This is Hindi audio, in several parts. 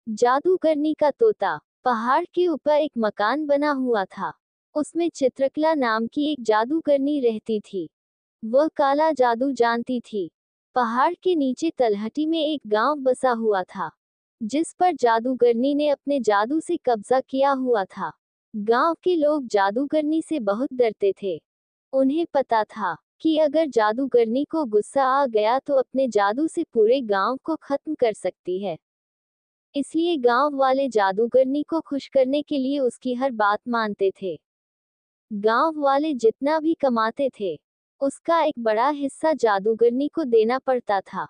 जादूगरनी का तोता। पहाड़ के ऊपर एक मकान बना हुआ था। उसमें चित्रकला नाम की एक जादूगरनी रहती थी। वह काला जादू जानती थी। पहाड़ के नीचे तलहटी में एक गांव बसा हुआ था, जिस पर जादूगरनी ने अपने जादू से कब्जा किया हुआ था। गांव के लोग जादूगरनी से बहुत डरते थे। उन्हें पता था कि अगर जादूगरनी को गुस्सा आ गया तो अपने जादू से पूरे गांव को खत्म कर सकती है। इसलिए गांव वाले जादूगरनी को खुश करने के लिए उसकी हर बात मानते थे। गांव वाले जितना भी कमाते थे, उसका एक बड़ा हिस्सा जादूगरनी को देना पड़ता था।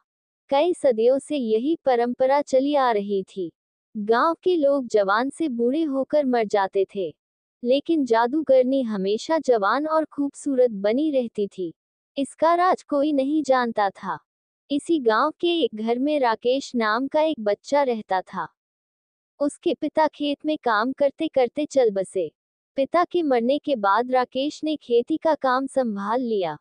कई सदियों से यही परंपरा चली आ रही थी। गांव के लोग जवान से बूढ़े होकर मर जाते थे, लेकिन जादूगरनी हमेशा जवान और खूबसूरत बनी रहती थी। इसका राज कोई नहीं जानता था। इसी गांव के एक घर में राकेश नाम का एक बच्चा रहता था। उसके पिता खेत में काम करते करते चल बसे। पिता के मरने के बाद राकेश ने खेती का काम संभाल लिया,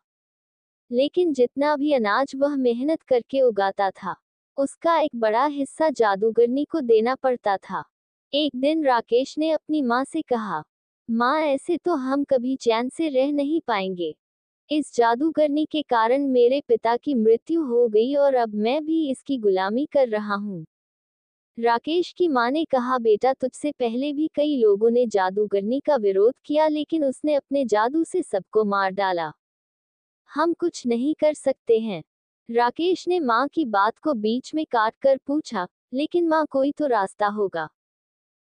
लेकिन जितना भी अनाज वह मेहनत करके उगाता था, उसका एक बड़ा हिस्सा जादूगरनी को देना पड़ता था। एक दिन राकेश ने अपनी माँ से कहा, माँ, ऐसे तो हम कभी चैन से रह नहीं पाएंगे। इस जादूगरनी के कारण मेरे पिता की मृत्यु हो गई और अब मैं भी इसकी गुलामी कर रहा हूँ। राकेश की माँ ने कहा, बेटा, तुझसे पहले भी कई लोगों ने जादूगरनी का विरोध किया, लेकिन उसने अपने जादू से सबको मार डाला। हम कुछ नहीं कर सकते हैं। राकेश ने माँ की बात को बीच में काट कर पूछा, लेकिन माँ, कोई तो रास्ता होगा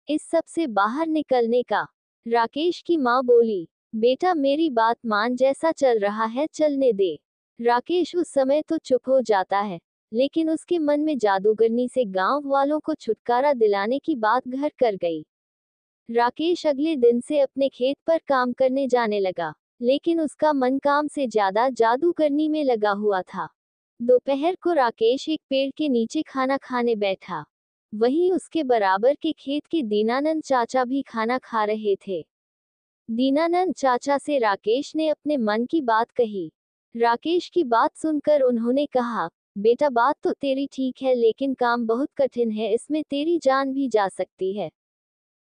इस सब से बाहर निकलने का। राकेश की माँ बोली, बेटा, मेरी बात मान, जैसा चल रहा है चलने दे। राकेश उस समय तो चुप हो जाता है, लेकिन उसके मन में जादूगरनी से गांव वालों को छुटकारा दिलाने की बात घर कर गई। राकेश अगले दिन से अपने खेत पर काम करने जाने लगा, लेकिन उसका मन काम से ज्यादा जादूगरनी में लगा हुआ था। दोपहर को राकेश एक पेड़ के नीचे खाना खाने बैठा। वहीं उसके बराबर के खेत के दीनानंद चाचा भी खाना खा रहे थे। दीनानंद चाचा से राकेश ने अपने मन की बात कही। राकेश की बात सुनकर उन्होंने कहा, बेटा, बात तो तेरी ठीक है, लेकिन काम बहुत कठिन है, इसमें तेरी जान भी जा सकती है।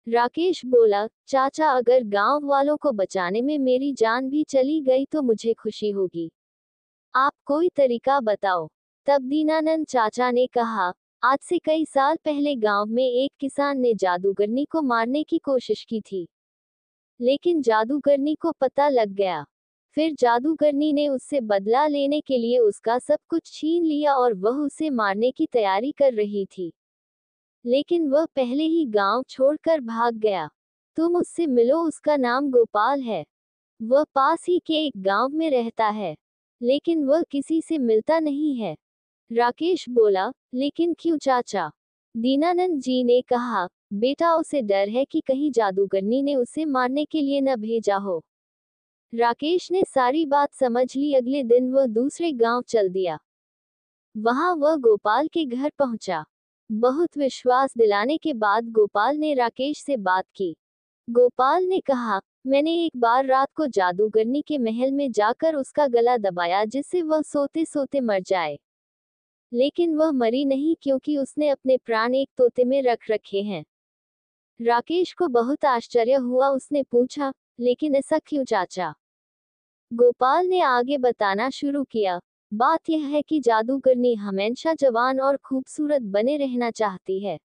राकेश बोला, चाचा, अगर गांव वालों को बचाने में मेरी जान भी चली गई तो मुझे खुशी होगी। आप कोई तरीका बताओ। तब दीनानंद चाचा ने कहा, आज से कई साल पहले गांव में एक किसान ने जादूगरनी को मारने की कोशिश की थी, लेकिन जादूगरनी को पता लग गया। फिर जादूगरनी ने उससे बदला लेने के लिए उसका सब कुछ छीन लिया और वह उसे मारने की तैयारी कर रही थी, लेकिन वह पहले ही गांव छोड़कर भाग गया। तुम उससे मिलो, उसका नाम गोपाल है। वह पास ही के एक गांव में रहता है, लेकिन वह किसी से मिलता नहीं है। राकेश बोला, लेकिन क्यों चाचा? दीनानंद जी ने कहा, बेटा, उसे डर है कि कहीं जादूगरनी ने उसे मारने के लिए न भेजा हो। राकेश ने सारी बात समझ ली। अगले दिन वह दूसरे गांव चल दिया। वहां वह गोपाल के घर पहुंचा। बहुत विश्वास दिलाने के बाद गोपाल ने राकेश से बात की। गोपाल ने कहा, मैंने एक बार रात को जादूगरनी के महल में जाकर उसका गला दबाया, जिससे वह सोते सोते मर जाए। लेकिन वह मरी नहीं, क्योंकि उसने अपने प्राण एक तोते में रख रखे हैं। राकेश को बहुत आश्चर्य हुआ। उसने पूछा, लेकिन ऐसा क्यों चाचा? गोपाल ने आगे बताना शुरू किया, बात यह है कि जादूगरनी हमेशा जवान और खूबसूरत बने रहना चाहती है,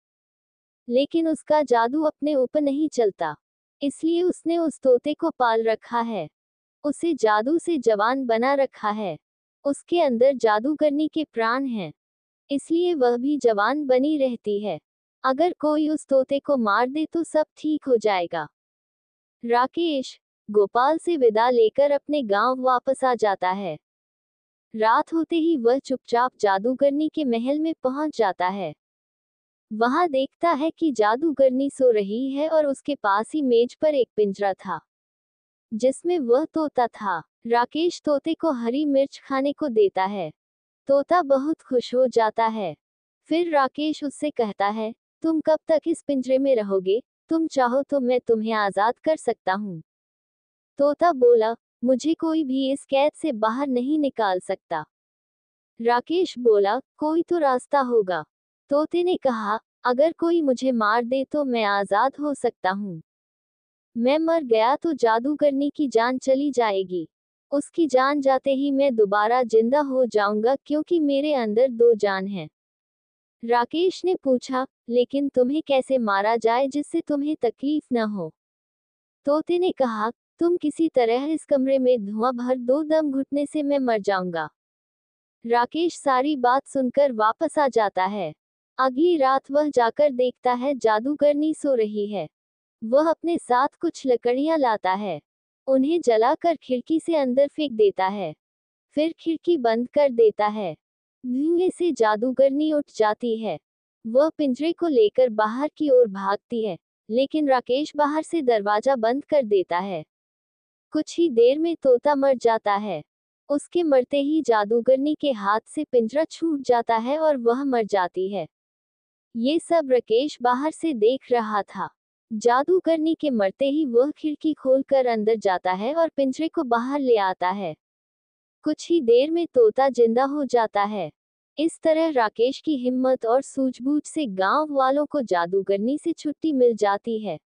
लेकिन उसका जादू अपने ऊपर नहीं चलता। इसलिए उसने उस तोते को पाल रखा है, उसे जादू से जवान बना रखा है। उसके अंदर जादूगरनी के प्राण हैं, इसलिए वह भी जवान बनी रहती है। अगर कोई उस तोते को मार दे तो सब ठीक हो जाएगा। राकेश गोपाल से विदा लेकर अपने गांव वापस आ जाता है। रात होते ही वह चुपचाप जादूगरनी के महल में पहुंच जाता है। वहां देखता है कि जादूगरनी सो रही है और उसके पास ही मेज पर एक पिंजरा था, जिसमें वह तोता था। राकेश तोते को हरी मिर्च खाने को देता है। तोता बहुत खुश हो जाता है। फिर राकेश उससे कहता है, तुम कब तक इस पिंजरे में रहोगे? तुम चाहो तो मैं तुम्हें आजाद कर सकता हूँ। तोता बोला, मुझे कोई भी इस कैद से बाहर नहीं निकाल सकता। राकेश बोला, कोई तो रास्ता होगा। तोते ने कहा, अगर कोई मुझे मार दे तो मैं आजाद हो सकता हूँ। मैं मर गया तो जादूगरनी की जान चली जाएगी। उसकी जान जाते ही मैं दोबारा जिंदा हो जाऊंगा क्योंकि मेरे अंदर दो जान है। राकेश ने पूछा, लेकिन तुम्हें कैसे मारा जाए जिससे तुम्हें तकलीफ न हो? तोते ने कहा, तुम किसी तरह इस कमरे में धुआं भर दो, दम घुटने से मैं मर जाऊंगा। राकेश सारी बात सुनकर वापस आ जाता है। अगली रात वह जाकर देखता है जादूगरनी सो रही है। वह अपने साथ कुछ लकड़ियां लाता है। उन्हें जलाकर खिड़की से अंदर फेंक देता है। फिर खिड़की बंद कर देता है। धुएं से जादूगरनी उठ जाती है। वह पिंजरे को लेकर बाहर की ओर भागती है, लेकिन राकेश बाहर से दरवाजा बंद कर देता है। कुछ ही देर में तोता मर जाता है। उसके मरते ही जादूगरनी के हाथ से पिंजरा छूट जाता है और वह मर जाती है। ये सब राकेश बाहर से देख रहा था। जादूगरनी के मरते ही वह खिड़की खोलकर अंदर जाता है और पिंजरे को बाहर ले आता है। कुछ ही देर में तोता जिंदा हो जाता है। इस तरह राकेश की हिम्मत और सूझबूझ से गांव वालों को जादूगरनी से छुट्टी मिल जाती है।